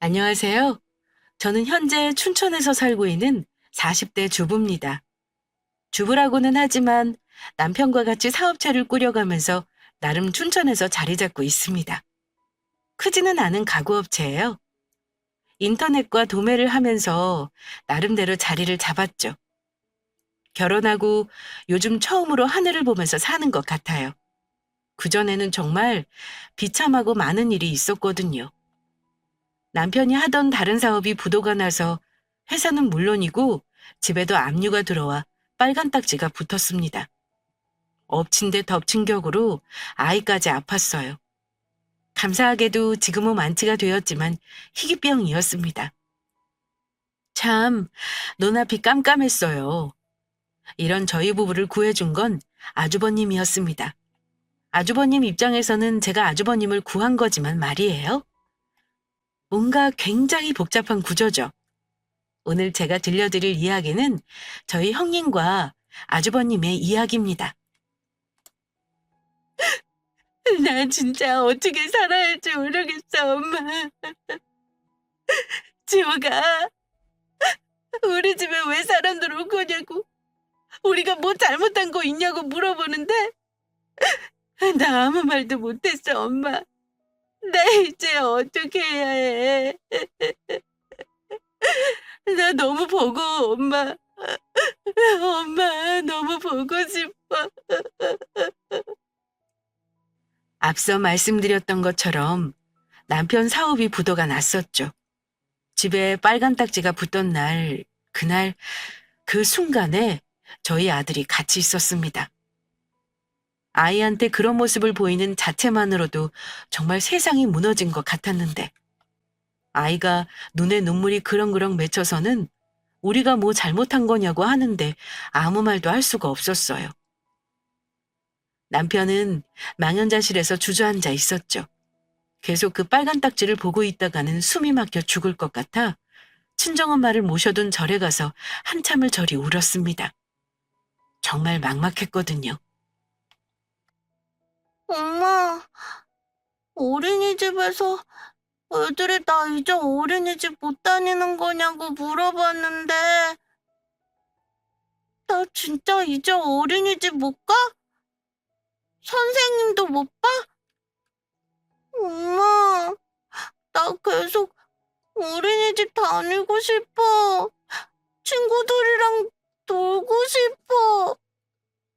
안녕하세요. 저는 현재 춘천에서 살고 있는 40대 주부입니다. 주부라고는 하지만 남편과 같이 사업체를 꾸려가면서 나름 춘천에서 자리 잡고 있습니다. 크지는 않은 가구업체예요. 인터넷과 도매를 하면서 나름대로 자리를 잡았죠. 결혼하고 요즘 처음으로 하늘을 보면서 사는 것 같아요. 그전에는 정말 비참하고 많은 일이 있었거든요. 남편이 하던 다른 사업이 부도가 나서 회사는 물론이고 집에도 압류가 들어와 빨간 딱지가 붙었습니다. 엎친 데 덮친 격으로 아이까지 아팠어요. 감사하게도 지금은 완치가 되었지만 희귀병이었습니다. 참, 눈앞이 깜깜했어요. 이런 저희 부부를 구해준 건 아주버님이었습니다. 아주버님 입장에서는 제가 아주버님을 구한 거지만 말이에요. 뭔가 굉장히 복잡한 구조죠. 오늘 제가 들려드릴 이야기는 저희 형님과 아주버님의 이야기입니다. 나 진짜 어떻게 살아야 할지 모르겠어, 엄마. 지호가 우리 집에 왜 사람들 올 거냐고, 우리가 뭐 잘못한 거 있냐고 물어보는데 나 아무 말도 못했어, 엄마. 나 이제 어떻게 해야 해? 나 너무 보고, 엄마. 엄마, 너무 보고 싶어. 앞서 말씀드렸던 것처럼 남편 사업이 부도가 났었죠. 집에 빨간 딱지가 붙던 날, 그날, 그 순간에 저희 아들이 같이 있었습니다. 아이한테 그런 모습을 보이는 자체만으로도 정말 세상이 무너진 것 같았는데, 아이가 눈에 눈물이 그렁그렁 맺혀서는 우리가 뭐 잘못한 거냐고 하는데 아무 말도 할 수가 없었어요. 남편은 망연자실에서 주저앉아 있었죠. 계속 그 빨간 딱지를 보고 있다가는 숨이 막혀 죽을 것 같아 친정엄마를 모셔둔 절에 가서 한참을 저리 울었습니다. 정말 막막했거든요. 엄마, 어린이집에서 애들이 나 이제 어린이집 못 다니는 거냐고 물어봤는데, 나 진짜 이제 어린이집 못 가? 선생님도 못 봐? 엄마, 나 계속 어린이집 다니고 싶어. 친구들이랑 놀고 싶어.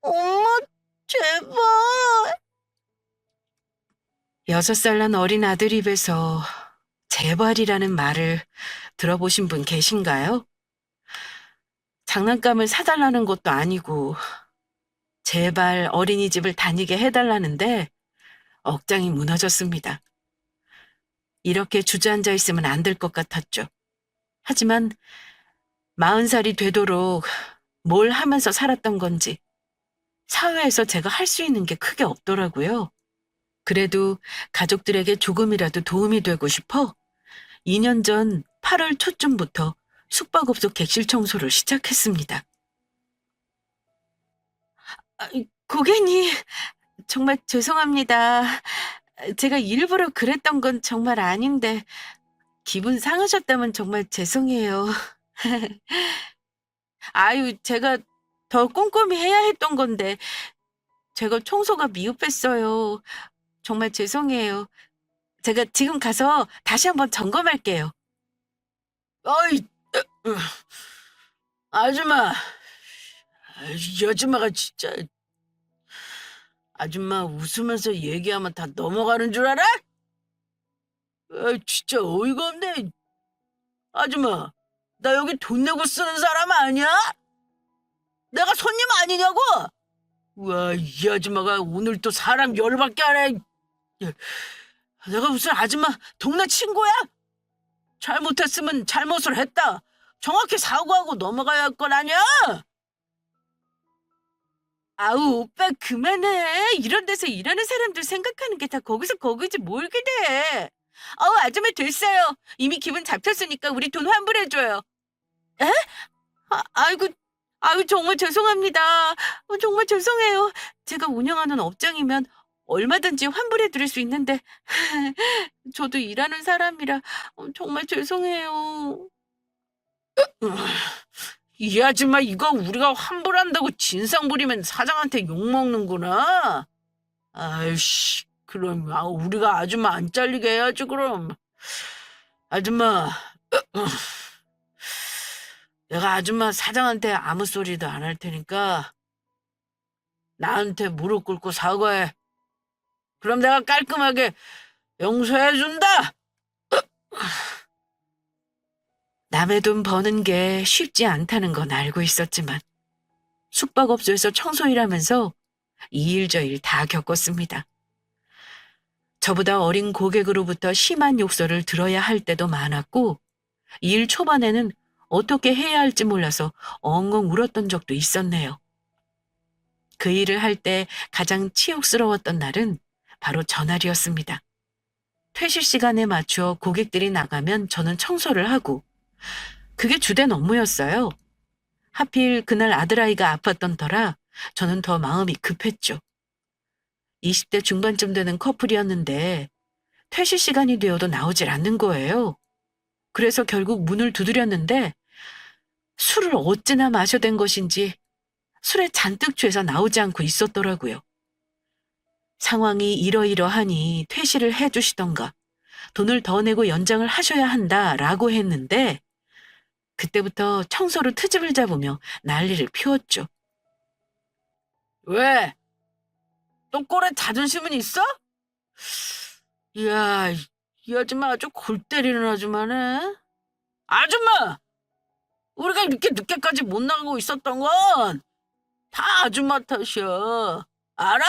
엄마, 제발. 6살 난 어린 아들 입에서 제발이라는 말을 들어보신 분 계신가요? 장난감을 사달라는 것도 아니고 제발 어린이집을 다니게 해달라는데 억장이 무너졌습니다. 이렇게 주저앉아 있으면 안 될 것 같았죠. 하지만 40살이 되도록 뭘 하면서 살았던 건지 사회에서 제가 할 수 있는 게 크게 없더라고요. 그래도 가족들에게 조금이라도 도움이 되고 싶어 2년 전 8월 초쯤부터 숙박업소 객실 청소를 시작했습니다. 고객님, 정말 죄송합니다. 제가 일부러 그랬던 건 정말 아닌데 기분 상하셨다면 정말 죄송해요. 아유, 제가 더 꼼꼼히 해야 했던 건데 제가 청소가 미흡했어요. 정말 죄송해요. 제가 지금 가서 다시 한번 점검할게요. 어이, 아줌마, 이 아줌마가 진짜, 아줌마 웃으면서 얘기하면 다 넘어가는 줄 알아? 진짜 어이가 없네. 아줌마, 나 여기 돈 내고 쓰는 사람 아니야? 내가 손님 아니냐고? 와, 이 아줌마가 오늘 또 사람 열받게 하네. 야, 내가 무슨 아줌마 동네 친구야? 잘못했으면 잘못을 했다. 정확히 사과하고 넘어가야 할 건 아니야? 아우, 오빠 그만해. 이런 데서 일하는 사람들 생각하는 게 다 거기서 거기지 뭘 기대해. 아우, 아줌마 됐어요. 이미 기분 잡혔으니까 우리 돈 환불해줘요. 에? 아이고, 아유, 정말 죄송합니다. 정말 죄송해요. 제가 운영하는 업장이면 얼마든지 환불해 드릴 수 있는데 저도 일하는 사람이라 정말 죄송해요. 이 아줌마 이거 우리가 환불한다고 진상 부리면 사장한테 욕먹는구나. 아이씨, 그럼 우리가 아줌마 안 잘리게 해야지 그럼. 아줌마, 내가 아줌마 사장한테 아무 소리도 안 할 테니까 나한테 무릎 꿇고 사과해. 그럼 내가 깔끔하게 용서해준다. 남의 돈 버는 게 쉽지 않다는 건 알고 있었지만 숙박업소에서 청소 일하면서 이 일 저 일 다 겪었습니다. 저보다 어린 고객으로부터 심한 욕설을 들어야 할 때도 많았고 일 초반에는 어떻게 해야 할지 몰라서 엉엉 울었던 적도 있었네요. 그 일을 할 때 가장 치욕스러웠던 날은 바로 전날이었습니다. 퇴실 시간에 맞춰 고객들이 나가면 저는 청소를 하고 그게 주된 업무였어요. 하필 그날 아들아이가 아팠던 터라 저는 더 마음이 급했죠. 20대 중반쯤 되는 커플이었는데 퇴실 시간이 되어도 나오질 않는 거예요. 그래서 결국 문을 두드렸는데 술을 어찌나 마셔댄 것인지 술에 잔뜩 취해서 나오지 않고 있었더라고요. 상황이 이러이러하니 퇴실을 해주시던가 돈을 더 내고 연장을 하셔야 한다라고 했는데 그때부터 청소로 트집을 잡으며 난리를 피웠죠. 왜? 또 꼴에 자존심은 있어? 이야, 이 아줌마 아주 골 때리는 아줌마네. 아줌마! 우리가 이렇게 늦게까지 못 나가고 있었던 건 다 아줌마 탓이야. 알아?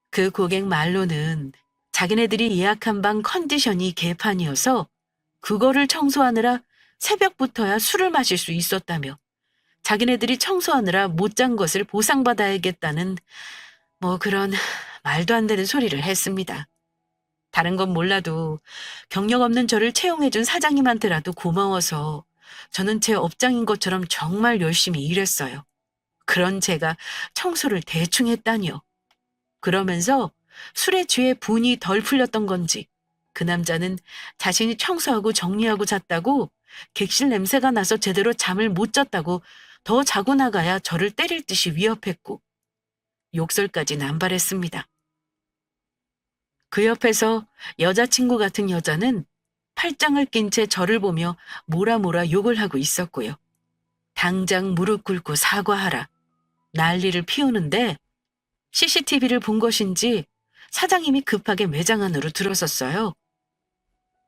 그 고객 말로는 자기네들이 예약한 방 컨디션이 개판이어서 그거를 청소하느라 새벽부터야 술을 마실 수 있었다며 자기네들이 청소하느라 못 잔 것을 보상받아야겠다는 뭐 그런 말도 안 되는 소리를 했습니다. 다른 건 몰라도 경력 없는 저를 채용해준 사장님한테라도 고마워서 저는 제 업장인 것처럼 정말 열심히 일했어요. 그런 제가 청소를 대충 했다니요. 그러면서 술에 취해 분이 덜 풀렸던 건지 그 남자는 자신이 청소하고 정리하고 잤다고 객실 냄새가 나서 제대로 잠을 못 잤다고 더 자고 나가야 저를 때릴 듯이 위협했고 욕설까지 남발했습니다. 그 옆에서 여자친구 같은 여자는 팔짱을 낀 채 저를 보며 뭐라 욕을 하고 있었고요. 당장 무릎 꿇고 사과하라. 난리를 피우는데 CCTV를 본 것인지 사장님이 급하게 매장 안으로 들어섰어요.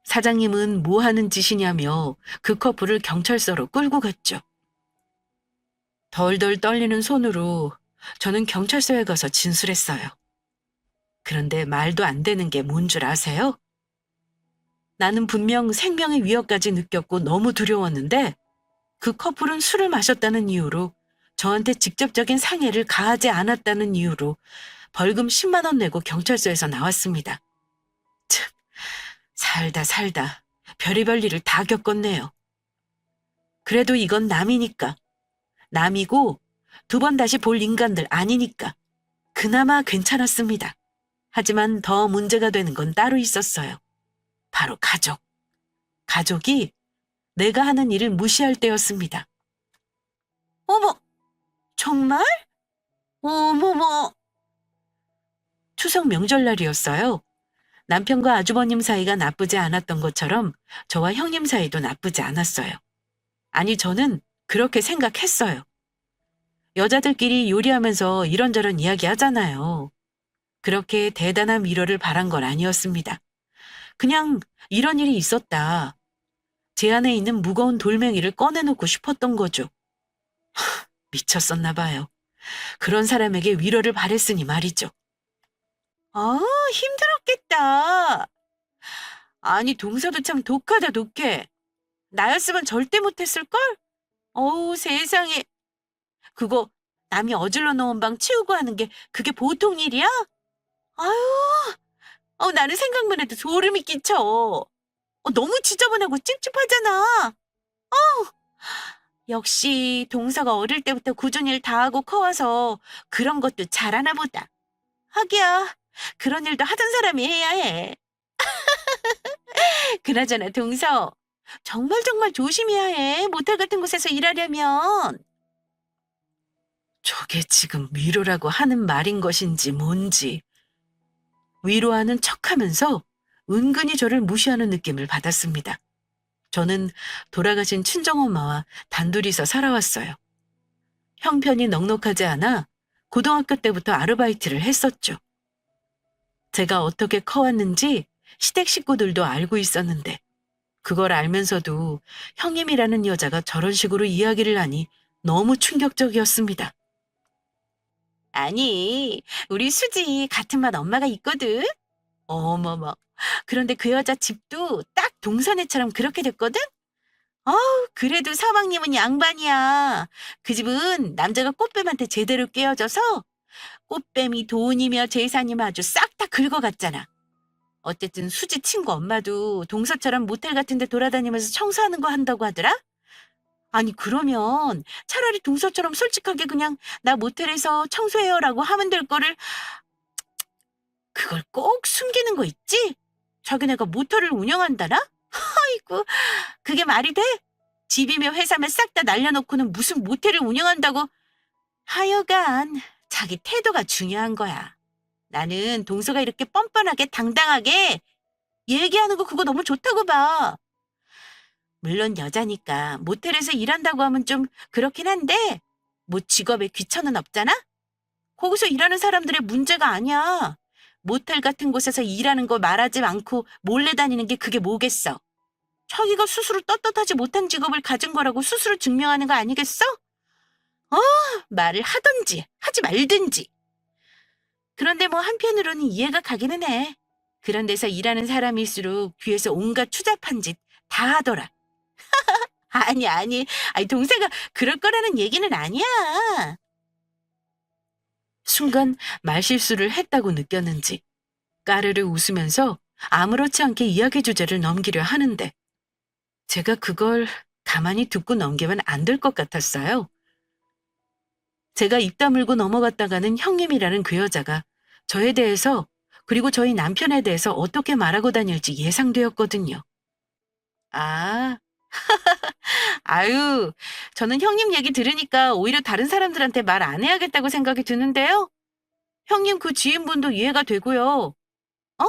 사장님은 뭐 하는 짓이냐며 그 커플을 경찰서로 끌고 갔죠. 덜덜 떨리는 손으로 저는 경찰서에 가서 진술했어요. 그런데 말도 안 되는 게 뭔 줄 아세요? 나는 분명 생명의 위협까지 느꼈고 너무 두려웠는데 그 커플은 술을 마셨다는 이유로 저한테 직접적인 상해를 가하지 않았다는 이유로 벌금 10만 원 내고 경찰서에서 나왔습니다. 참, 살다 별의별 일을 다 겪었네요. 그래도 이건 남이니까. 남이고 두 번 다시 볼 인간들 아니니까. 그나마 괜찮았습니다. 하지만 더 문제가 되는 건 따로 있었어요. 바로 가족. 가족이 내가 하는 일을 무시할 때였습니다. 어머, 정말? 어머머. 추석 명절날이었어요. 남편과 아주버님 사이가 나쁘지 않았던 것처럼 저와 형님 사이도 나쁘지 않았어요. 아니, 저는 그렇게 생각했어요. 여자들끼리 요리하면서 이런저런 이야기 하잖아요. 그렇게 대단한 위로를 바란 건 아니었습니다. 그냥 이런 일이 있었다. 제 안에 있는 무거운 돌멩이를 꺼내놓고 싶었던 거죠. 미쳤었나 봐요. 그런 사람에게 위로를 바랬으니 말이죠. 아, 힘들었겠다. 아니, 동서도 참 독하다, 독해. 나였으면 절대 못했을걸? 어우, 세상에. 그거 남이 어질러 놓은 방 치우고 하는 게 그게 보통 일이야? 아유, 나는 생각만 해도 소름이 끼쳐. 너무 지저분하고 찝찝하잖아. 역시 동서가 어릴 때부터 꾸준히 일 다 하고 커와서 그런 것도 잘하나 보다. 하기야, 그런 일도 하던 사람이 해야 해. 그나저나 동서, 정말 정말 조심해야 해. 모텔 같은 곳에서 일하려면. 저게 지금 위로라고 하는 말인 것인지 뭔지. 위로하는 척하면서 은근히 저를 무시하는 느낌을 받았습니다. 저는 돌아가신 친정엄마와 단둘이서 살아왔어요. 형편이 넉넉하지 않아 고등학교 때부터 아르바이트를 했었죠. 제가 어떻게 커왔는지 시댁 식구들도 알고 있었는데 그걸 알면서도 형님이라는 여자가 저런 식으로 이야기를 하니 너무 충격적이었습니다. 아니, 우리 수지 같은 반 엄마가 있거든? 어머머. 그런데 그 여자 집도 딱 동서네처럼 그렇게 됐거든? 그래도 서방님은 양반이야. 그 집은 남자가 꽃뱀한테 제대로 깨어져서 꽃뱀이 돈이며 재산이며 아주 싹 다 긁어갔잖아. 어쨌든 수지 친구 엄마도 동서처럼 모텔 같은 데 돌아다니면서 청소하는 거 한다고 하더라? 아니, 그러면 차라리 동서처럼 솔직하게 그냥 나 모텔에서 청소해요라고 하면 될 거를 그걸 꼭 숨기는 거 있지? 자기네가 모텔을 운영한다나? 아이고, 그게 말이 돼? 집이며 회사며 싹 다 날려놓고는 무슨 모텔을 운영한다고. 하여간 자기 태도가 중요한 거야. 나는 동서가 이렇게 뻔뻔하게 당당하게 얘기하는 거 그거 너무 좋다고 봐. 물론 여자니까 모텔에서 일한다고 하면 좀 그렇긴 한데 뭐 직업에 귀천은 없잖아? 거기서 일하는 사람들의 문제가 아니야. 모텔 같은 곳에서 일하는 거 말하지 않고 몰래 다니는 게 그게 뭐겠어? 자기가 스스로 떳떳하지 못한 직업을 가진 거라고 스스로 증명하는 거 아니겠어? 어, 말을 하든지 하지 말든지. 그런데 뭐 한편으로는 이해가 가기는 해. 그런 데서 일하는 사람일수록 귀에서 온갖 추잡한 짓 다 하더라. 아니, 동생아 그럴 거라는 얘기는 아니야. 순간 말실수를 했다고 느꼈는지 까르르 웃으면서 아무렇지 않게 이야기 주제를 넘기려 하는데 제가 그걸 가만히 듣고 넘기면 안 될 것 같았어요. 제가 입 다물고 넘어갔다가는 형님이라는 그 여자가 저에 대해서 그리고 저희 남편에 대해서 어떻게 말하고 다닐지 예상되었거든요. 아, 아유, 저는 형님 얘기 들으니까 오히려 다른 사람들한테 말 안 해야겠다고 생각이 드는데요. 형님 그 지인분도 이해가 되고요. 어?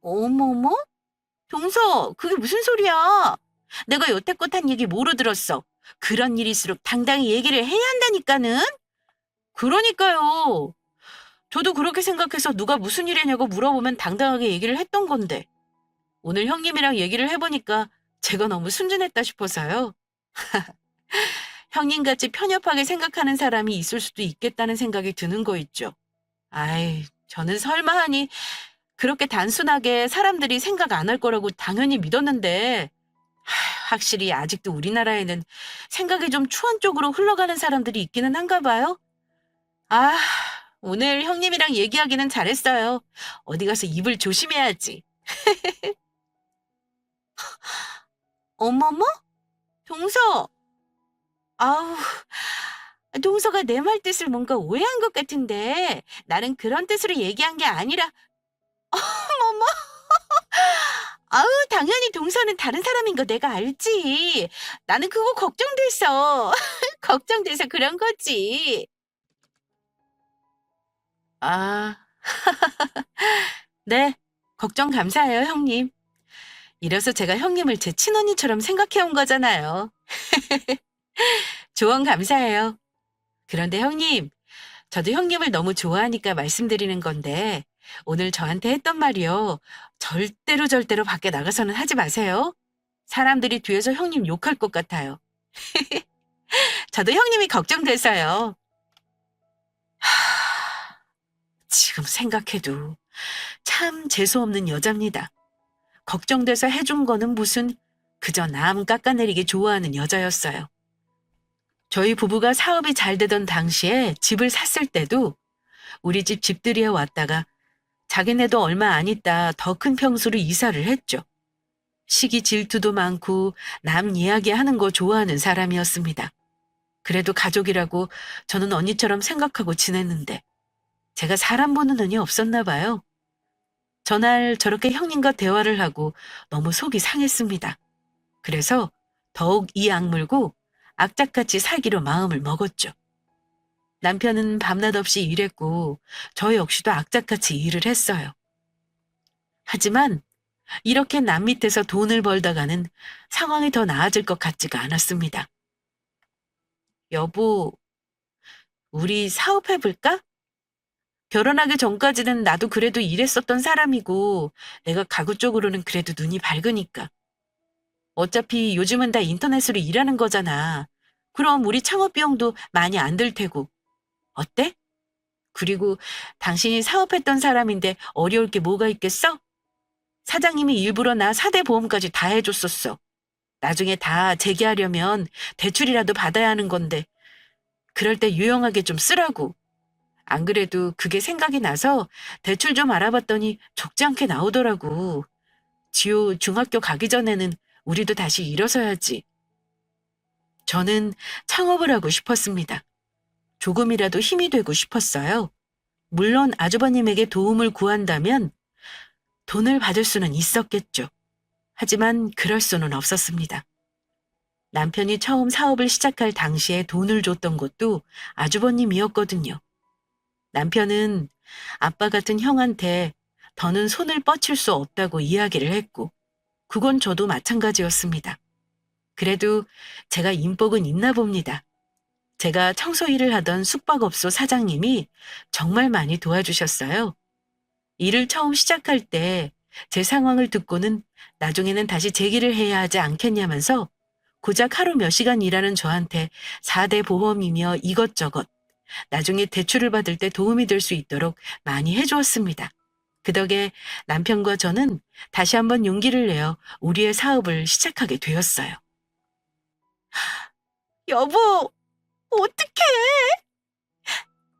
어머머? 동서, 그게 무슨 소리야? 내가 여태껏 한 얘기 뭐로 들었어? 그런 일일수록 당당히 얘기를 해야 한다니까는? 그러니까요. 저도 그렇게 생각해서 누가 무슨 일이냐고 물어보면 당당하게 얘기를 했던 건데 오늘 형님이랑 얘기를 해보니까 제가 너무 순진했다 싶어서요. 형님같이 편협하게 생각하는 사람이 있을 수도 있겠다는 생각이 드는 거 있죠. 아이, 저는 설마 하니 그렇게 단순하게 사람들이 생각 안 할 거라고 당연히 믿었는데 확실히 아직도 우리나라에는 생각이 좀 추한 쪽으로 흘러가는 사람들이 있기는 한가 봐요. 아, 오늘 형님이랑 얘기하기는 잘했어요. 어디 가서 입을 조심해야지. 어머머? 동서! 아우, 동서가 내 말 뜻을 뭔가 오해한 것 같은데 나는 그런 뜻으로 얘기한 게 아니라 어머머! 아우, 당연히 동서는 다른 사람인 거 내가 알지. 나는 그거 걱정돼서 걱정돼서 그런 거지. 아, 네. 걱정 감사해요, 형님. 이래서 제가 형님을 제 친언니처럼 생각해 온 거잖아요. 조언 감사해요. 그런데 형님, 저도 형님을 너무 좋아하니까 말씀드리는 건데 오늘 저한테 했던 말이요. 절대로 밖에 나가서는 하지 마세요. 사람들이 뒤에서 형님 욕할 것 같아요. 저도 형님이 걱정돼서요. 지금 생각해도 참 재수없는 여자입니다. 걱정돼서 해준 거는 무슨 그저 남 깎아내리기 좋아하는 여자였어요. 저희 부부가 사업이 잘 되던 당시에 집을 샀을 때도 우리 집 집들이에 왔다가 자기네도 얼마 안 있다 더 큰 평수로 이사를 했죠. 시기 질투도 많고 남 이야기하는 거 좋아하는 사람이었습니다. 그래도 가족이라고 저는 언니처럼 생각하고 지냈는데 제가 사람 보는 눈이 없었나 봐요. 전날 저렇게 형님과 대화를 하고 너무 속이 상했습니다. 그래서 더욱 이 악물고 악착같이 살기로 마음을 먹었죠. 남편은 밤낮 없이 일했고 저 역시도 악착같이 일을 했어요. 하지만 이렇게 남 밑에서 돈을 벌다가는 상황이 더 나아질 것 같지가 않았습니다. 여보, 우리 사업해볼까? 결혼하기 전까지는 나도 그래도 일했었던 사람이고 내가 가구 쪽으로는 그래도 눈이 밝으니까. 어차피 요즘은 다 인터넷으로 일하는 거잖아. 그럼 우리 창업 비용도 많이 안 들 테고. 어때? 그리고 당신이 사업했던 사람인데 어려울 게 뭐가 있겠어? 사장님이 일부러 나 4대 보험까지 다 해줬었어. 나중에 다 재개하려면 대출이라도 받아야 하는 건데 그럴 때 유용하게 좀 쓰라고. 안 그래도 그게 생각이 나서 대출 좀 알아봤더니 적지 않게 나오더라고. 지호 중학교 가기 전에는 우리도 다시 일어서야지. 저는 창업을 하고 싶었습니다. 조금이라도 힘이 되고 싶었어요. 물론 아주버님에게 도움을 구한다면 돈을 받을 수는 있었겠죠. 하지만 그럴 수는 없었습니다. 남편이 처음 사업을 시작할 당시에 돈을 줬던 것도 아주버님이었거든요. 남편은 아빠 같은 형한테 더는 손을 뻗칠 수 없다고 이야기를 했고, 그건 저도 마찬가지였습니다. 그래도 제가 인복은 있나 봅니다. 제가 청소 일을 하던 숙박업소 사장님이 정말 많이 도와주셨어요. 일을 처음 시작할 때 제 상황을 듣고는 나중에는 다시 재기를 해야 하지 않겠냐면서 고작 하루 몇 시간 일하는 저한테 4대 보험이며 이것저것 나중에 대출을 받을 때 도움이 될 수 있도록 많이 해주었습니다. 그 덕에 남편과 저는 다시 한번 용기를 내어 우리의 사업을 시작하게 되었어요. 여보, 어떡해?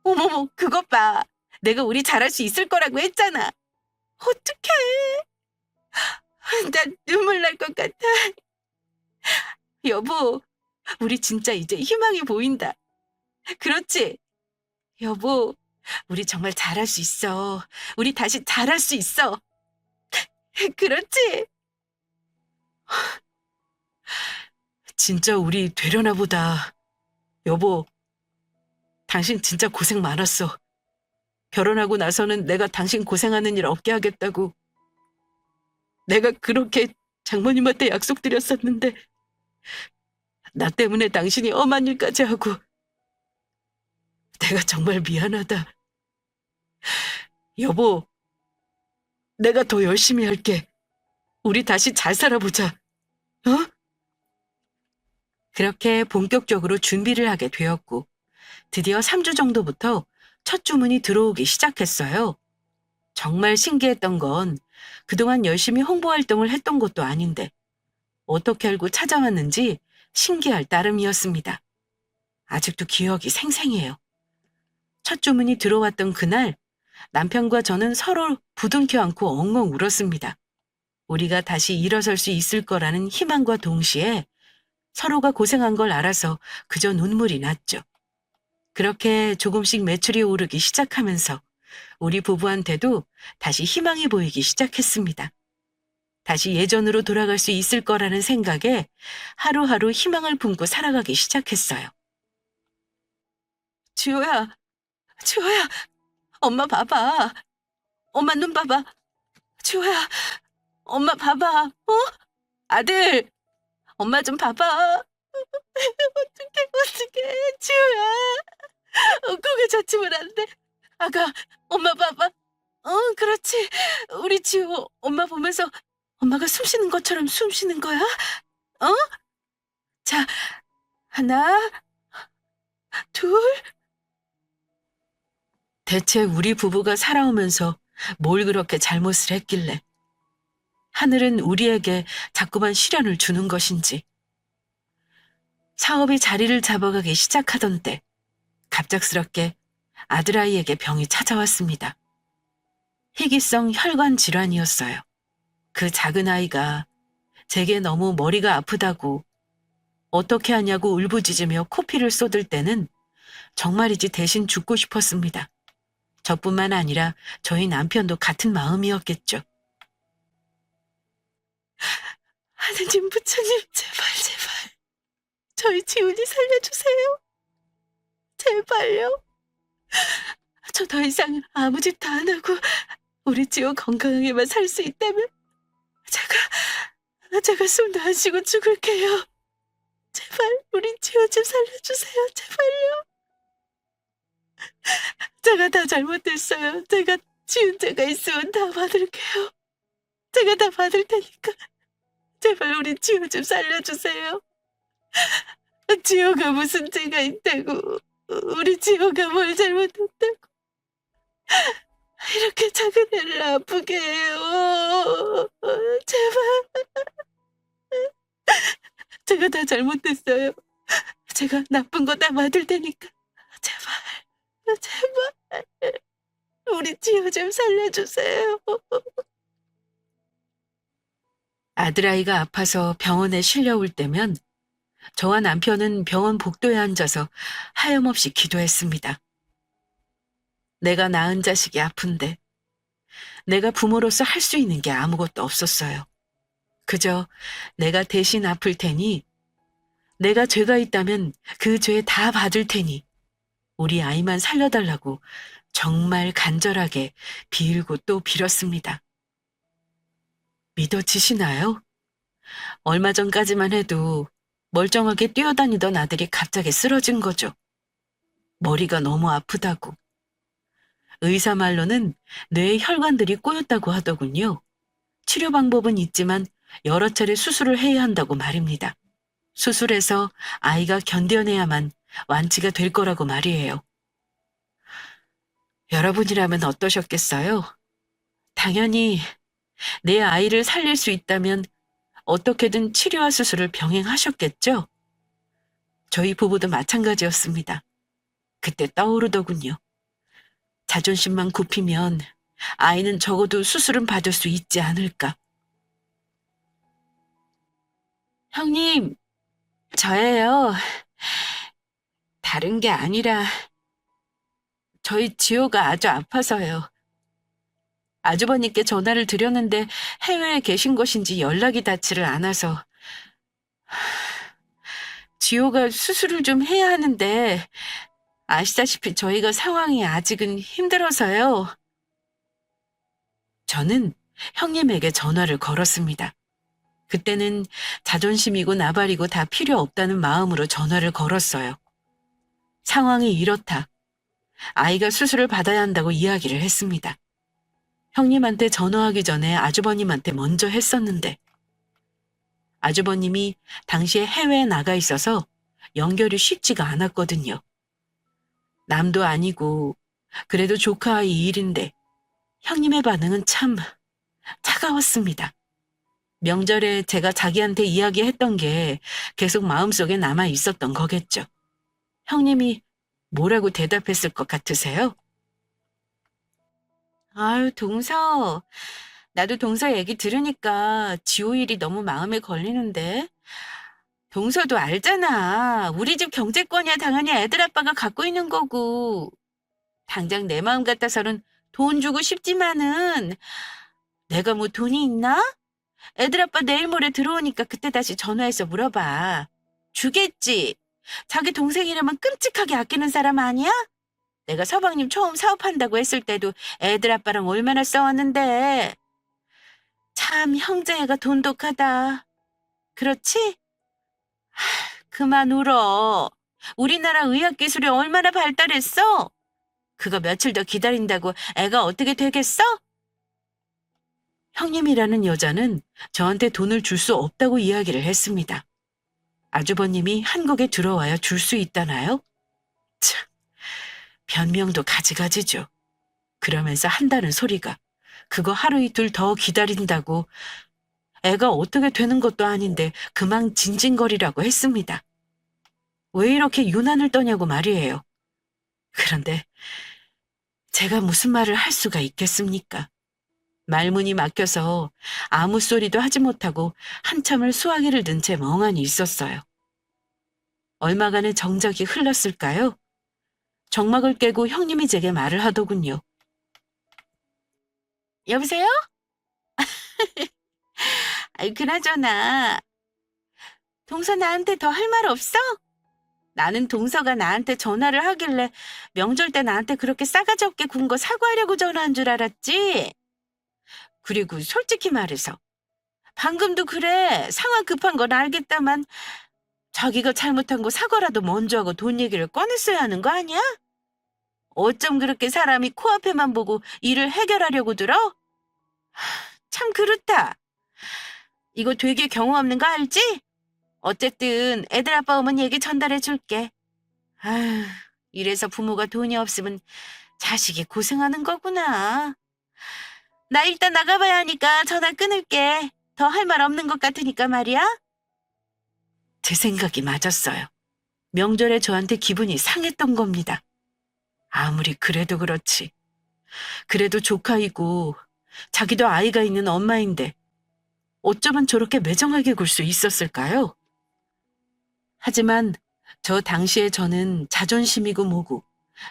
어머머, 그것 봐. 내가 우리 잘할 수 있을 거라고 했잖아. 어떡해? 나 눈물 날 것 같아. 여보, 우리 진짜 이제 희망이 보인다. 그렇지? 여보, 우리 정말 잘할 수 있어. 우리 다시 잘할 수 있어. 그렇지? 진짜 우리 되려나 보다. 여보, 당신 진짜 고생 많았어. 결혼하고 나서는 내가 당신 고생하는 일 없게 하겠다고. 내가 그렇게 장모님한테 약속드렸었는데 나 때문에 당신이 엄한 일까지 하고 내가 정말 미안하다. 여보, 내가 더 열심히 할게. 우리 다시 잘 살아보자. 어? 그렇게 본격적으로 준비를 하게 되었고 드디어 3주 정도부터 첫 주문이 들어오기 시작했어요. 정말 신기했던 건 그동안 열심히 홍보 활동을 했던 것도 아닌데 어떻게 알고 찾아왔는지 신기할 따름이었습니다. 아직도 기억이 생생해요. 첫 주문이 들어왔던 그날 남편과 저는 서로 부둥켜 안고 엉엉 울었습니다. 우리가 다시 일어설 수 있을 거라는 희망과 동시에 서로가 고생한 걸 알아서 그저 눈물이 났죠. 그렇게 조금씩 매출이 오르기 시작하면서 우리 부부한테도 다시 희망이 보이기 시작했습니다. 다시 예전으로 돌아갈 수 있을 거라는 생각에 하루하루 희망을 품고 살아가기 시작했어요. 지호야, 지호야, 엄마 봐봐. 엄마 눈 봐봐. 지호야, 엄마 봐봐. 어? 아들, 엄마 좀 봐봐. 어떡해, 지호야. 고개 젖히면 안 돼. 아가, 엄마 봐봐. 그렇지. 우리 지호, 엄마 보면서 엄마가 숨 쉬는 것처럼 숨 쉬는 거야? 어? 자, 하나, 둘. 대체 우리 부부가 살아오면서 뭘 그렇게 잘못을 했길래 하늘은 우리에게 자꾸만 시련을 주는 것인지. 사업이 자리를 잡아가기 시작하던 때 갑작스럽게 아들아이에게 병이 찾아왔습니다. 희귀성 혈관 질환이었어요. 그 작은 아이가 제게 너무 머리가 아프다고 어떻게 하냐고 울부짖으며 코피를 쏟을 때는 정말이지 대신 죽고 싶었습니다. 저뿐만 아니라 저희 남편도 같은 마음이었겠죠. 하느님 부처님 제발 저희 지훈이 살려주세요. 제발요. 저 더 이상 아무 짓도 안 하고 우리 지호 건강하게만 살 수 있다면 제가 숨도 안 쉬고 죽을게요. 제발 우리 지호 좀 살려주세요. 제발요. 제가 다 잘못했어요. 제가 지은 죄가 있으면 다 받을게요. 제가 다 받을 테니까 제발 우리 지호 좀 살려주세요. 지호가 무슨 죄가 있다고, 우리 지호가 뭘 잘못했다고 이렇게 작은 애를 아프게 해요. 제발. 제가 다 잘못했어요. 제가 나쁜 거 다 받을 테니까 제발 우리 지호 좀 살려주세요. 아들아이가 아파서 병원에 실려올 때면 저와 남편은 병원 복도에 앉아서 하염없이 기도했습니다. 내가 낳은 자식이 아픈데 내가 부모로서 할 수 있는 게 아무것도 없었어요. 그저 내가 대신 아플 테니, 내가 죄가 있다면 그 죄 다 받을 테니 우리 아이만 살려달라고 정말 간절하게 빌고 또 빌었습니다. 믿어지시나요? 얼마 전까지만 해도 멀쩡하게 뛰어다니던 아들이 갑자기 쓰러진 거죠. 머리가 너무 아프다고. 의사 말로는 뇌의 혈관들이 꼬였다고 하더군요. 치료 방법은 있지만 여러 차례 수술을 해야 한다고 말입니다. 수술해서 아이가 견뎌내야만 완치가 될 거라고 말이에요. 여러분이라면 어떠셨겠어요? 당연히 내 아이를 살릴 수 있다면 어떻게든 치료와 수술을 병행하셨겠죠? 저희 부부도 마찬가지였습니다. 그때 떠오르더군요. 자존심만 굽히면 아이는 적어도 수술은 받을 수 있지 않을까. 형님, 저예요. 다른 게 아니라 저희 지호가 아주 아파서요. 아주버님께 전화를 드렸는데 해외에 계신 것인지 연락이 닿지를 않아서. 지호가 수술을 좀 해야 하는데 아시다시피 저희가 상황이 아직은 힘들어서요. 저는 형님에게 전화를 걸었습니다. 그때는 자존심이고 나발이고 다 필요 없다는 마음으로 전화를 걸었어요. 상황이 이렇다. 아이가 수술을 받아야 한다고 이야기를 했습니다. 형님한테 전화하기 전에 아주버님한테 먼저 했었는데 아주버님이 당시에 해외에 나가 있어서 연결이 쉽지가 않았거든요. 남도 아니고 그래도 조카 아이 일인데 형님의 반응은 참 차가웠습니다. 명절에 제가 자기한테 이야기했던 게 계속 마음속에 남아 있었던 거겠죠. 형님이 뭐라고 대답했을 것 같으세요? 아유, 동서. 나도 동서 얘기 들으니까 지호 일이 너무 마음에 걸리는데. 동서도 알잖아. 우리 집 경제권이야 당연히 애들 아빠가 갖고 있는 거고. 당장 내 마음 같아서는 돈 주고 싶지만은 내가 뭐 돈이 있나? 애들 아빠 내일 모레 들어오니까 그때 다시 전화해서 물어봐. 주겠지. 자기 동생이라면 끔찍하게 아끼는 사람 아니야? 내가 서방님 처음 사업한다고 했을 때도 애들 아빠랑 얼마나 싸웠는데. 참 형제애가 돈독하다. 그렇지? 그만 울어. 우리나라 의학기술이 얼마나 발달했어? 그거 며칠 더 기다린다고 애가 어떻게 되겠어? 형님이라는 여자는 저한테 돈을 줄 수 없다고 이야기를 했습니다. 아주버님이 한국에 들어와야 줄 수 있다나요? 참, 변명도 가지가지죠. 그러면서 한다는 소리가 그거 하루 이틀 더 기다린다고 애가 어떻게 되는 것도 아닌데 그만 징징거리라고 했습니다. 왜 이렇게 유난을 떠냐고 말이에요. 그런데 제가 무슨 말을 할 수가 있겠습니까? 말문이 막혀서 아무 소리도 하지 못하고 한참을 수화기를 든 채 멍하니 있었어요. 얼마간의 정적이 흘렀을까요? 정막을 깨고 형님이 제게 말을 하더군요. 여보세요? 아이, 그나저나 동서 나한테 더 할 말 없어? 나는 동서가 나한테 전화를 하길래 명절 때 나한테 그렇게 싸가지 없게 군 거 사과하려고 전화한 줄 알았지? 그리고 솔직히 말해서 방금도 그래, 상황 급한 건 알겠다만 자기가 잘못한 거 사과라도 먼저 하고 돈 얘기를 꺼냈어야 하는 거 아니야? 어쩜 그렇게 사람이 코앞에만 보고 일을 해결하려고 들어? 참 그렇다. 이거 되게 경우 없는 거 알지? 어쨌든 애들 아빠 오면 얘기 전달해 줄게. 아휴, 이래서 부모가 돈이 없으면 자식이 고생하는 거구나. 나 일단 나가봐야 하니까 전화 끊을게. 더 할 말 없는 것 같으니까 말이야. 제 생각이 맞았어요. 명절에 저한테 기분이 상했던 겁니다. 아무리 그래도 그렇지. 그래도 조카이고 자기도 아이가 있는 엄마인데 어쩌면 저렇게 매정하게 굴 수 있었을까요? 하지만 저 당시에 저는 자존심이고 뭐고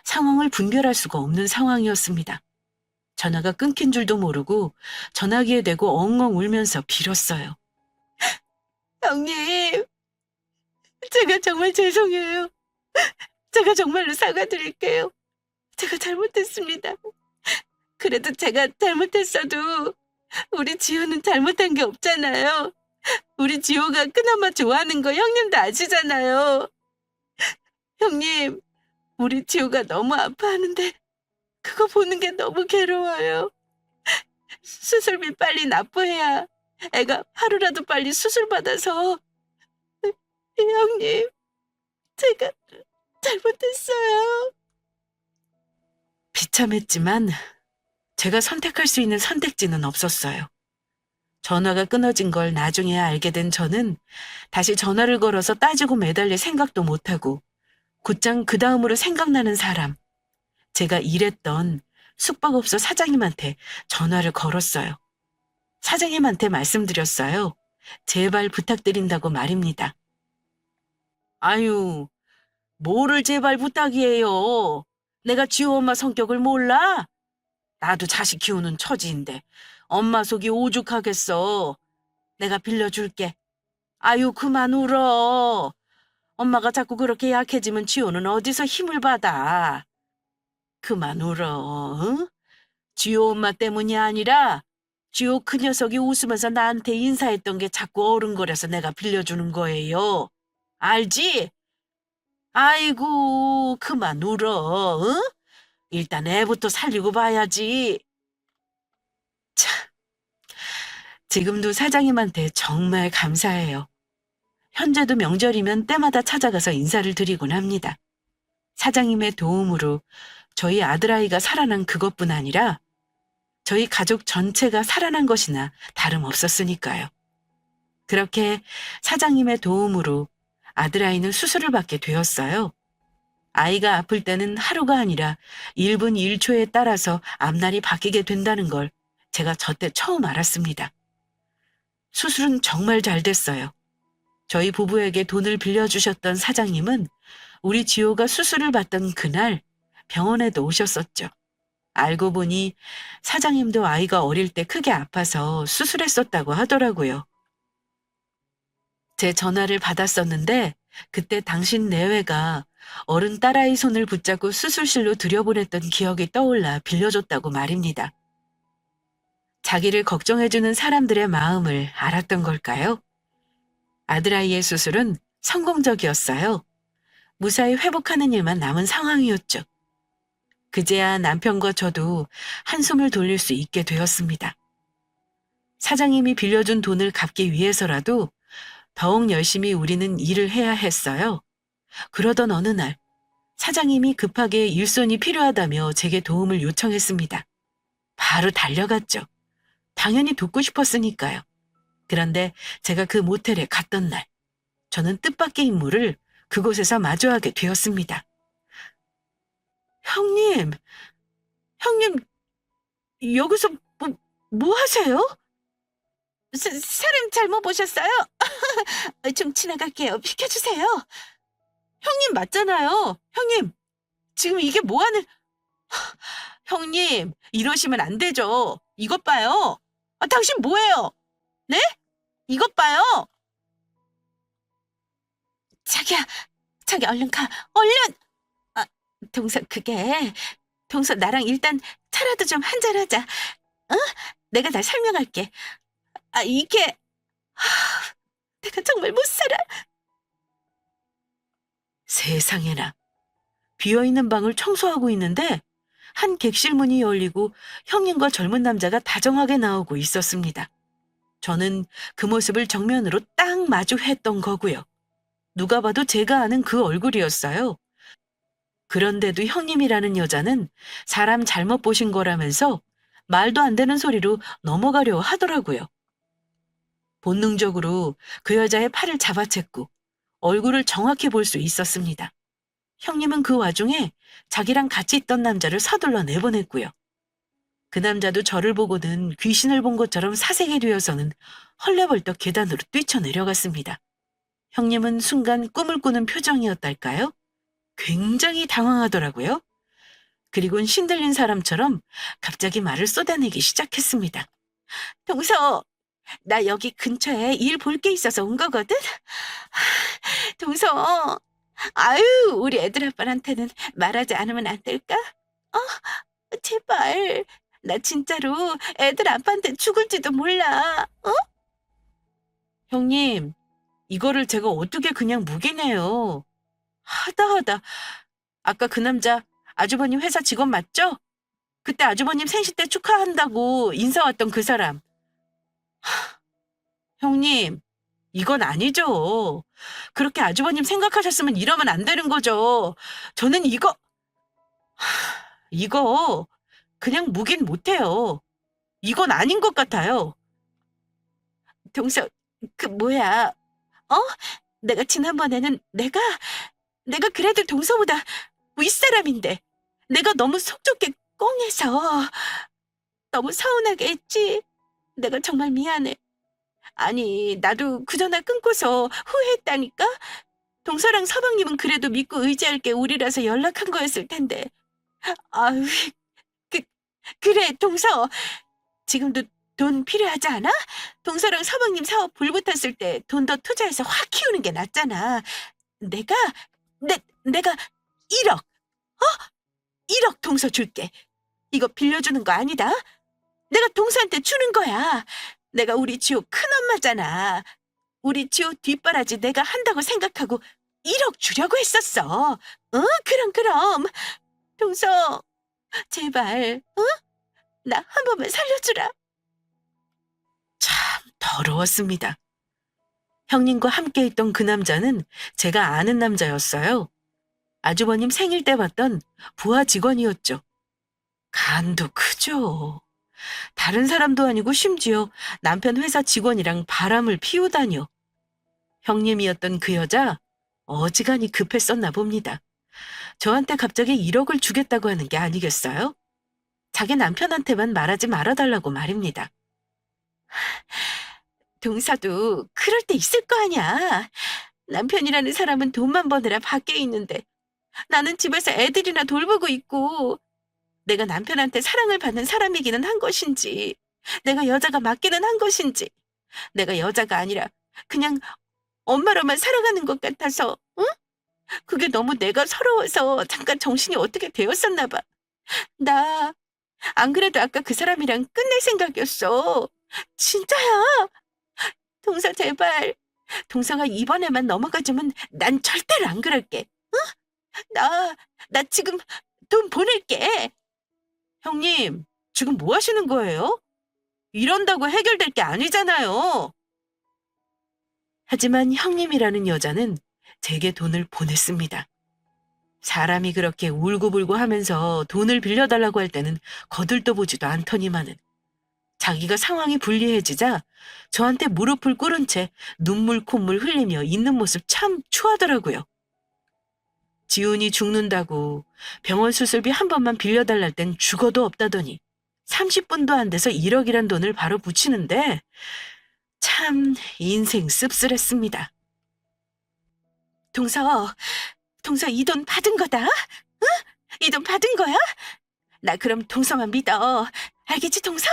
상황을 분별할 수가 없는 상황이었습니다. 전화가 끊긴 줄도 모르고 전화기에 대고 엉엉 울면서 빌었어요. 형님, 제가 정말 죄송해요. 제가 정말로 사과드릴게요. 제가 잘못했습니다. 그래도 제가 잘못했어도 우리 지호는 잘못한 게 없잖아요. 우리 지호가 그나마 좋아하는 거 형님도 아시잖아요. 형님, 우리 지호가 너무 아파하는데 그거 보는 게 너무 괴로워요. 수술비 빨리 납부해야 애가 하루라도 빨리 수술 받아서. 형님, 제가 잘못했어요. 비참했지만 제가 선택할 수 있는 선택지는 없었어요. 전화가 끊어진 걸 나중에 알게 된 저는 다시 전화를 걸어서 따지고 매달릴 생각도 못하고 곧장 그 다음으로 생각나는 사람, 제가 일했던 숙박업소 사장님한테 전화를 걸었어요. 사장님한테 말씀드렸어요. 제발 부탁드린다고 말입니다. 아유, 뭐를 제발 부탁이에요. 내가 지호 엄마 성격을 몰라? 나도 자식 키우는 처지인데 엄마 속이 오죽하겠어. 내가 빌려줄게. 아유, 그만 울어. 엄마가 자꾸 그렇게 약해지면 지호는 어디서 힘을 받아. 그만 울어. 응? 지호 엄마 때문이 아니라 지호 그 녀석이 웃으면서 나한테 인사했던 게 자꾸 어른거려서 내가 빌려주는 거예요. 알지? 아이고, 그만 울어. 응? 일단 애부터 살리고 봐야지. 참, 지금도 사장님한테 정말 감사해요. 현재도 명절이면 때마다 찾아가서 인사를 드리곤 합니다. 사장님의 도움으로 저희 아들아이가 살아난 그것뿐 아니라 저희 가족 전체가 살아난 것이나 다름없었으니까요. 그렇게 사장님의 도움으로 아들아이는 수술을 받게 되었어요. 아이가 아플 때는 하루가 아니라 1분 1초에 따라서 앞날이 바뀌게 된다는 걸 제가 저때 처음 알았습니다. 수술은 정말 잘 됐어요. 저희 부부에게 돈을 빌려주셨던 사장님은 우리 지호가 수술을 받던 그날 병원에도 오셨었죠. 알고 보니 사장님도 아이가 어릴 때 크게 아파서 수술했었다고 하더라고요. 제 전화를 받았었는데 그때 당신 내외가 어른 딸아이 손을 붙잡고 수술실로 들여보냈던 기억이 떠올라 빌려줬다고 말입니다. 자기를 걱정해주는 사람들의 마음을 알았던 걸까요? 아들아이의 수술은 성공적이었어요. 무사히 회복하는 일만 남은 상황이었죠. 그제야 남편과 저도 한숨을 돌릴 수 있게 되었습니다. 사장님이 빌려준 돈을 갚기 위해서라도 더욱 열심히 우리는 일을 해야 했어요. 그러던 어느 날 사장님이 급하게 일손이 필요하다며 제게 도움을 요청했습니다. 바로 달려갔죠. 당연히 돕고 싶었으니까요. 그런데 제가 그 모텔에 갔던 날 저는 뜻밖의 인물을 그곳에서 마주하게 되었습니다. 형님, 형님, 여기서 뭐 하세요? 사람 잘못 보셨어요? 좀 지나갈게요. 비켜주세요. 형님 맞잖아요. 형님, 지금 이게 뭐 하는... 형님, 이러시면 안 되죠. 이것 봐요. 당신 뭐예요? 네? 이것 봐요. 자기야, 자기 얼른 가. 얼른! 아, 동서 나랑 일단 차라도 좀 한잔하자. 어? 내가 다 설명할게. 이게 내가 정말 못 살아. 세상에나. 비어있는 방을 청소하고 있는데 한 객실 문이 열리고 형님과 젊은 남자가 다정하게 나오고 있었습니다. 저는 그 모습을 정면으로 딱 마주했던 거고요. 누가 봐도 제가 아는 그 얼굴이었어요. 그런데도 형님이라는 여자는 사람 잘못 보신 거라면서 말도 안 되는 소리로 넘어가려 하더라고요. 본능적으로 그 여자의 팔을 잡아챘고 얼굴을 정확히 볼 수 있었습니다. 형님은 그 와중에 자기랑 같이 있던 남자를 서둘러 내보냈고요. 그 남자도 저를 보고는 귀신을 본 것처럼 사색이 되어서는 헐레벌떡 계단으로 뛰쳐내려갔습니다. 형님은 순간 꿈을 꾸는 표정이었달까요? 굉장히 당황하더라고요. 그리곤 신들린 사람처럼 갑자기 말을 쏟아내기 시작했습니다. 동서, 나 여기 근처에 일 볼 게 있어서 온 거거든? 동서, 아유, 우리 애들 아빠한테는 말하지 않으면 안 될까? 제발. 나 진짜로 애들 아빠한테 죽을지도 몰라. 형님, 이거를 제가 어떻게 그냥 묵이네요. 하다. 아까 그 남자 아주버님 회사 직원 맞죠? 그때 아주버님 생신 때 축하한다고 인사 왔던 그 사람. 형님, 이건 아니죠. 그렇게 아주버님 생각하셨으면 이러면 안 되는 거죠. 저는 이거 그냥 무긴 못해요. 이건 아닌 것 같아요. 동서, 뭐야? 어? 내가 지난번에는 내가 그래도 동서보다 윗사람인데 내가 너무 속 좋게 꽁해서 너무 서운하게 했지. 내가 정말 미안해. 아니, 나도 그 전화 끊고서 후회했다니까? 동서랑 서방님은 그래도 믿고 의지할 게 우리라서 연락한 거였을 텐데. 아유, 그, 그래, 동서. 지금도 돈 필요하지 않아? 동서랑 서방님 사업 불붙었을 때 돈 더 투자해서 확 키우는 게 낫잖아. 내가, 내가 1억, 1억 동서 줄게. 이거 빌려주는 거 아니다. 내가 동서한테 주는 거야. 내가 우리 지호 큰엄마잖아. 우리 지호 뒷바라지 내가 한다고 생각하고 1억 주려고 했었어. 그럼. 동서, 제발, 나 한 번만 살려주라. 참 더러웠습니다. 형님과 함께 있던 그 남자는 제가 아는 남자였어요. 아주버님 생일 때 봤던 부하 직원이었죠. 간도 크죠. 다른 사람도 아니고 심지어 남편 회사 직원이랑 바람을 피우다니요. 형님이었던 그 여자 어지간히 급했었나 봅니다. 저한테 갑자기 1억을 주겠다고 하는 게 아니겠어요? 자기 남편한테만 말하지 말아달라고 말입니다. 동서도 그럴 때 있을 거 아니야. 남편이라는 사람은 돈만 버느라 밖에 있는데 나는 집에서 애들이나 돌보고 있고 내가 남편한테 사랑을 받는 사람이기는 한 것인지 내가 여자가 맞기는 한 것인지 내가 여자가 아니라 그냥 엄마로만 살아가는 것 같아서 응? 그게 너무 내가 서러워서 잠깐 정신이 어떻게 되었었나 봐. 나 안 그래도 아까 그 사람이랑 끝낼 생각이었어. 진짜야. 동서 제발. 동서가 이번에만 넘어가주면 난 절대로 안 그럴게. 나 지금 돈 보낼게. 형님, 지금 뭐 하시는 거예요? 이런다고 해결될 게 아니잖아요. 하지만 형님이라는 여자는 제게 돈을 보냈습니다. 사람이 그렇게 울고불고 하면서 돈을 빌려달라고 할 때는 거들떠 보지도 않더니만은 자기가 상황이 불리해지자 저한테 무릎을 꿇은 채 눈물 콧물 흘리며 있는 모습 참 추하더라고요. 지훈이 죽는다고 병원 수술비 한 번만 빌려달랄 땐 죽어도 없다더니 30분도 안 돼서 1억이란 돈을 바로 붙이는데 참 인생 씁쓸했습니다. 동서, 동서 이 돈 받은 거다? 응? 이 돈 받은 거야? 나 그럼 동서만 믿어. 알겠지, 동서?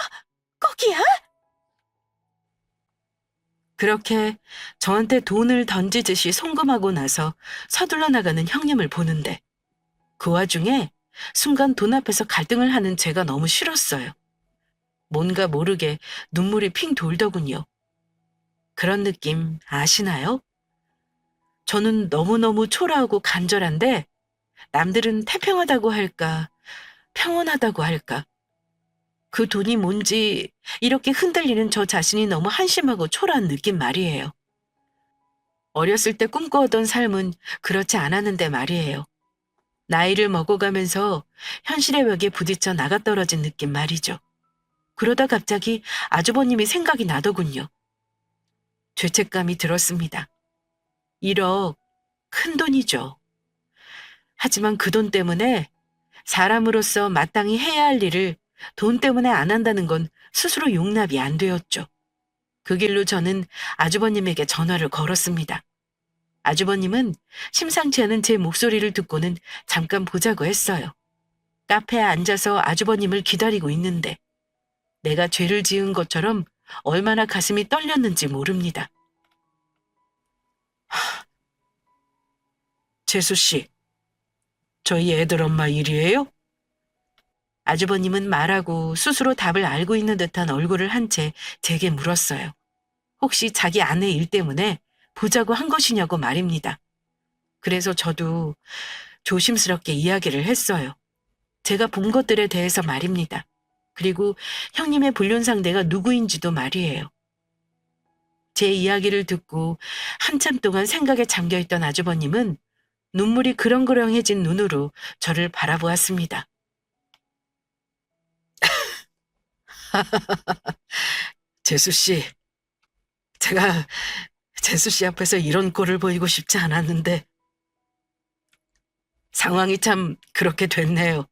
꼭이야? 그렇게 저한테 돈을 던지듯이 송금하고 나서 서둘러 나가는 형님을 보는데 그 와중에 순간 돈 앞에서 갈등을 하는 제가 너무 싫었어요. 뭔가 모르게 눈물이 핑 돌더군요. 그런 느낌 아시나요? 저는 너무너무 초라하고 간절한데 남들은 태평하다고 할까, 평온하다고 할까. 그 돈이 뭔지 이렇게 흔들리는 저 자신이 너무 한심하고 초라한 느낌 말이에요. 어렸을 때 꿈꿔오던 삶은 그렇지 않았는데 말이에요. 나이를 먹어가면서 현실의 벽에 부딪혀 나가떨어진 느낌 말이죠. 그러다 갑자기 아주버님이 생각이 나더군요. 죄책감이 들었습니다. 1억, 큰 돈이죠. 하지만 그 돈 때문에 사람으로서 마땅히 해야 할 일을 돈 때문에 안 한다는 건 스스로 용납이 안 되었죠. 그 길로 저는 아주버님에게 전화를 걸었습니다. 아주버님은 심상치 않은 제 목소리를 듣고는 잠깐 보자고 했어요. 카페에 앉아서 아주버님을 기다리고 있는데 내가 죄를 지은 것처럼 얼마나 가슴이 떨렸는지 모릅니다. 재수 씨, 저희 애들 엄마 일이에요? 아주버님은 말하고 스스로 답을 알고 있는 듯한 얼굴을 한 채 제게 물었어요. 혹시 자기 아내 일 때문에 보자고 한 것이냐고 말입니다. 그래서 저도 조심스럽게 이야기를 했어요. 제가 본 것들에 대해서 말입니다. 그리고 형님의 불륜 상대가 누구인지도 말이에요. 제 이야기를 듣고 한참 동안 생각에 잠겨있던 아주버님은 눈물이 그렁그렁해진 눈으로 저를 바라보았습니다. 재수 씨, 제가 재수 씨 앞에서 이런 꼴을 보이고 싶지 않았는데 상황이 참 그렇게 됐네요.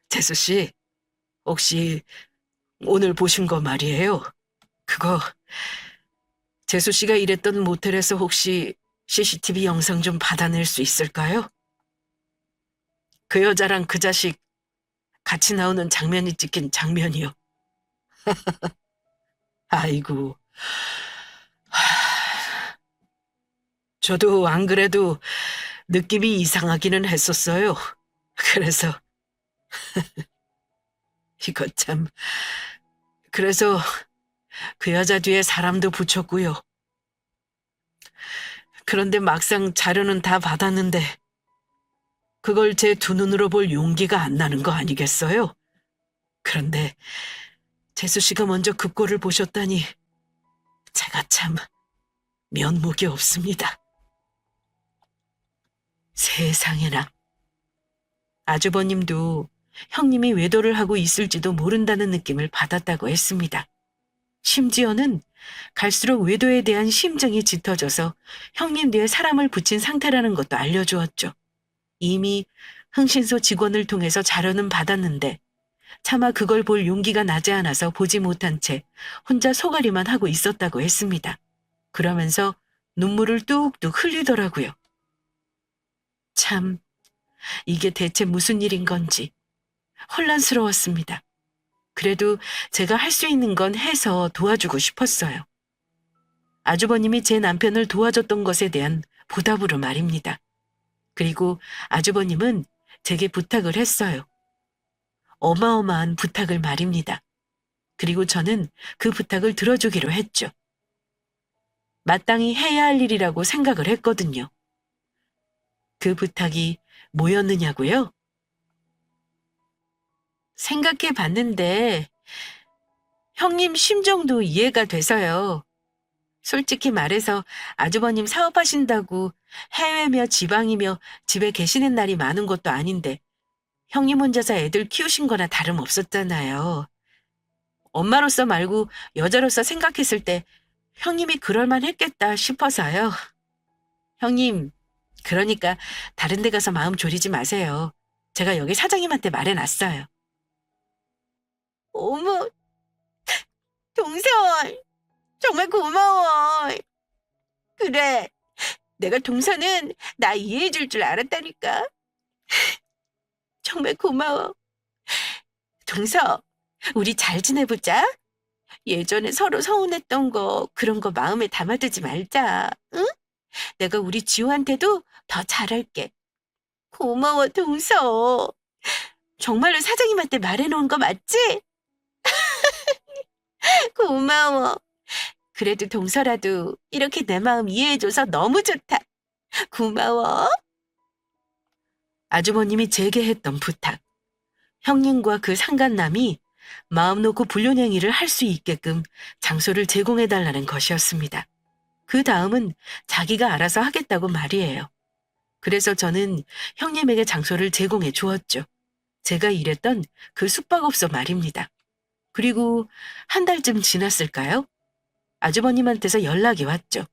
재수 씨, 혹시 오늘 보신 거 말이에요? 그거 재수 씨가 일했던 모텔에서 혹시 CCTV 영상 좀 받아낼 수 있을까요? 그 여자랑 그 자식 같이 나오는 장면이 찍힌 장면이요. 아이고. 저도 안 그래도 느낌이 이상하기는 했었어요. 그래서 이거 참. 그래서 그 여자 뒤에 사람도 붙였고요. 그런데 막상 자료는 다 받았는데 그걸 제 두 눈으로 볼 용기가 안 나는 거 아니겠어요? 그런데 재수 씨가 먼저 그 꼴을 보셨다니 제가 참 면목이 없습니다. 세상에나. 아주버님도 형님이 외도를 하고 있을지도 모른다는 느낌을 받았다고 했습니다. 심지어는 갈수록 외도에 대한 심증이 짙어져서 형님 뒤에 사람을 붙인 상태라는 것도 알려주었죠. 이미 흥신소 직원을 통해서 자료는 받았는데 차마 그걸 볼 용기가 나지 않아서 보지 못한 채 혼자 소가리만 하고 있었다고 했습니다. 그러면서 눈물을 뚝뚝 흘리더라고요. 참, 이게 대체 무슨 일인 건지 혼란스러웠습니다. 그래도 제가 할 수 있는 건 해서 도와주고 싶었어요. 아주버님이 제 남편을 도와줬던 것에 대한 보답으로 말입니다. 그리고 아주버님은 제게 부탁을 했어요. 어마어마한 부탁을 말입니다. 그리고 저는 그 부탁을 들어주기로 했죠. 마땅히 해야 할 일이라고 생각을 했거든요. 그 부탁이 뭐였느냐고요? 생각해 봤는데 형님 심정도 이해가 돼서요. 솔직히 말해서 아주버님 사업하신다고 해외며 지방이며 집에 계시는 날이 많은 것도 아닌데 형님 혼자서 애들 키우신 거나 다름없었잖아요. 엄마로서 말고 여자로서 생각했을 때 형님이 그럴만 했겠다 싶어서요. 형님, 그러니까 다른 데 가서 마음 졸이지 마세요. 제가 여기 사장님한테 말해놨어요. 어머, 동선, 정말 고마워. 그래, 내가 동선은 나 이해해줄 줄 알았다니까. 정말 고마워. 동서, 우리 잘 지내보자. 예전에 서로 서운했던 거, 그런 거 마음에 담아두지 말자. 응? 내가 우리 지호한테도 더 잘할게. 고마워, 동서. 정말로 사장님한테 말해놓은 거 맞지? 고마워. 그래도 동서라도 이렇게 내 마음 이해해줘서 너무 좋다. 고마워. 아주버님이 제게 했던 부탁. 형님과 그 상간남이 마음 놓고 불륜행위를 할 수 있게끔 장소를 제공해달라는 것이었습니다. 그 다음은 자기가 알아서 하겠다고 말이에요. 그래서 저는 형님에게 장소를 제공해 주었죠. 제가 일했던 그 숙박업소 말입니다. 그리고 한 달쯤 지났을까요? 아주버님한테서 연락이 왔죠.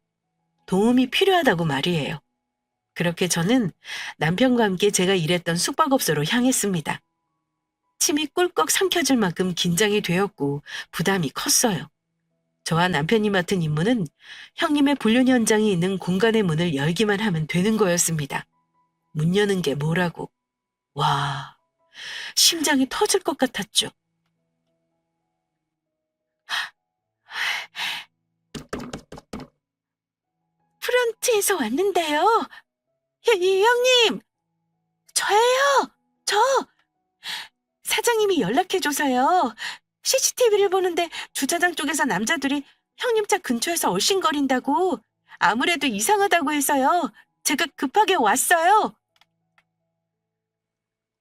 도움이 필요하다고 말이에요. 그렇게 저는 남편과 함께 제가 일했던 숙박업소로 향했습니다. 침이 꿀꺽 삼켜질 만큼 긴장이 되었고 부담이 컸어요. 저와 남편이 맡은 임무는 형님의 불륜 현장이 있는 공간의 문을 열기만 하면 되는 거였습니다. 문 여는 게 뭐라고. 와, 심장이 터질 것 같았죠. 프런트에서 왔는데요. 형님, 저예요. 저. 사장님이 연락해줘서요. CCTV를 보는데 주차장 쪽에서 남자들이 형님 차 근처에서 얼씬거린다고. 아무래도 이상하다고 해서요. 제가 급하게 왔어요.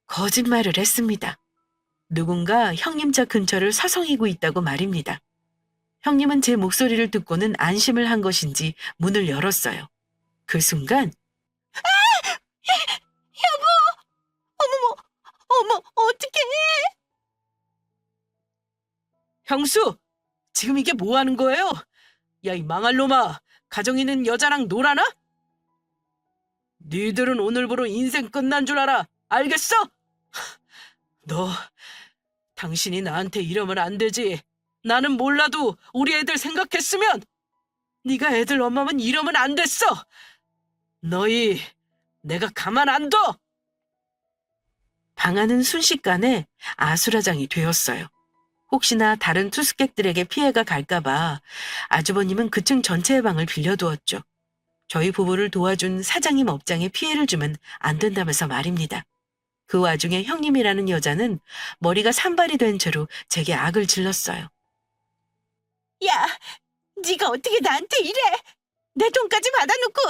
거짓말을 했습니다. 누군가 형님 차 근처를 서성이고 있다고 말입니다. 형님은 제 목소리를 듣고는 안심을 한 것인지 문을 열었어요. 그 순간 어머머, 어머, 어떡해. 형수! 지금 이게 뭐 하는 거예요? 야, 이 망할 놈아! 가정 있는 여자랑 놀아나? 니들은 오늘부로 인생 끝난 줄 알아! 알겠어? 너, 당신이 나한테 이러면 안 되지. 나는 몰라도 우리 애들 생각했으면 네가 애들 엄마면 이러면 안 됐어. 너희, 내가 가만 안 둬! 방안은 순식간에 아수라장이 되었어요. 혹시나 다른 투숙객들에게 피해가 갈까봐 아주버님은 그 층 전체의 방을 빌려두었죠. 저희 부부를 도와준 사장님 업장에 피해를 주면 안 된다면서 말입니다. 그 와중에 형님이라는 여자는 머리가 산발이 된 채로 제게 악을 질렀어요. 야, 네가 어떻게 나한테 이래? 내 돈까지 받아놓고.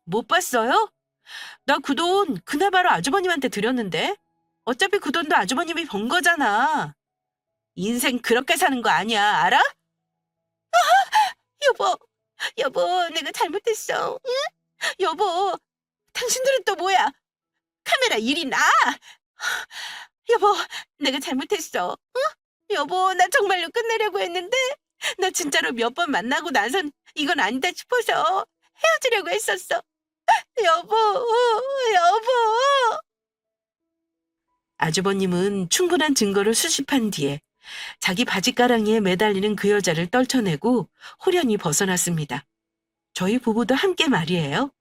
못 봤어요? 나 그 돈 그날 바로 아주버님한테 드렸는데. 어차피 그 돈도 아주버님이 번 거잖아. 인생 그렇게 사는 거 아니야, 알아? 여보, 내가 잘못했어. 응? 여보, 당신들은 또 뭐야? 카메라 일이 나? 여보, 내가 잘못했어. 응? 여보, 나 정말로 끝내려고 했는데, 나 진짜로 몇 번 만나고 나선 이건 아니다 싶어서 헤어지려고 했었어. 여보, 여보. 아주버님은 충분한 증거를 수집한 뒤에 자기 바지가랑이에 매달리는 그 여자를 떨쳐내고 호련히 벗어났습니다. 저희 부부도 함께 말이에요.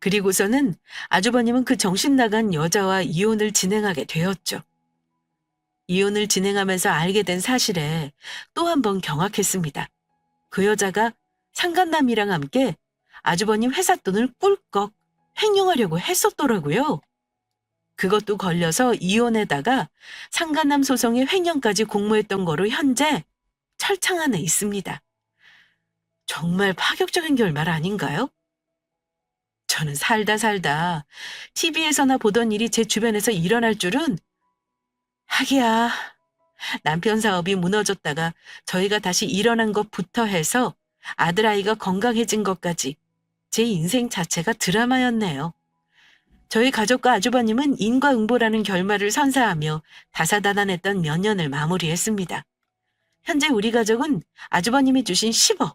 그리고서는 아주버님은 그 정신 나간 여자와 이혼을 진행하게 되었죠. 이혼을 진행하면서 알게 된 사실에 또 한 번 경악했습니다. 그 여자가 상간남이랑 함께 아주버님 회사 돈을 꿀꺽 횡령하려고 했었더라고요. 그것도 걸려서 이혼에다가 상간남 소송의 횡령까지 공모했던 거로 현재 철창 안에 있습니다. 정말 파격적인 결말 아닌가요? 저는 살다 TV에서나 보던 일이 제 주변에서 일어날 줄은 하기야 남편 사업이 무너졌다가 저희가 다시 일어난 것부터 해서 아들아이가 건강해진 것까지 제 인생 자체가 드라마였네요. 저희 가족과 아주버님은 인과응보라는 결말을 선사하며 다사다난했던 몇 년을 마무리했습니다. 현재 우리 가족은 아주버님이 주신 10억,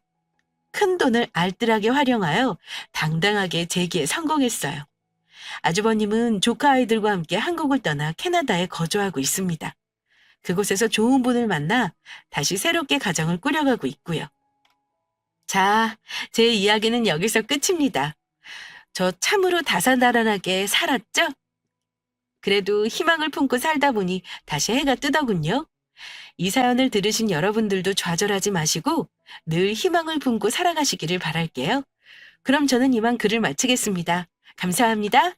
큰 돈을 알뜰하게 활용하여 당당하게 재기에 성공했어요. 아주버님은 조카 아이들과 함께 한국을 떠나 캐나다에 거주하고 있습니다. 그곳에서 좋은 분을 만나 다시 새롭게 가정을 꾸려가고 있고요. 자, 제 이야기는 여기서 끝입니다. 저 참으로 다사다난하게 살았죠? 그래도 희망을 품고 살다 보니 다시 해가 뜨더군요. 이 사연을 들으신 여러분들도 좌절하지 마시고 늘 희망을 품고 살아가시기를 바랄게요. 그럼 저는 이만 글을 마치겠습니다. 감사합니다.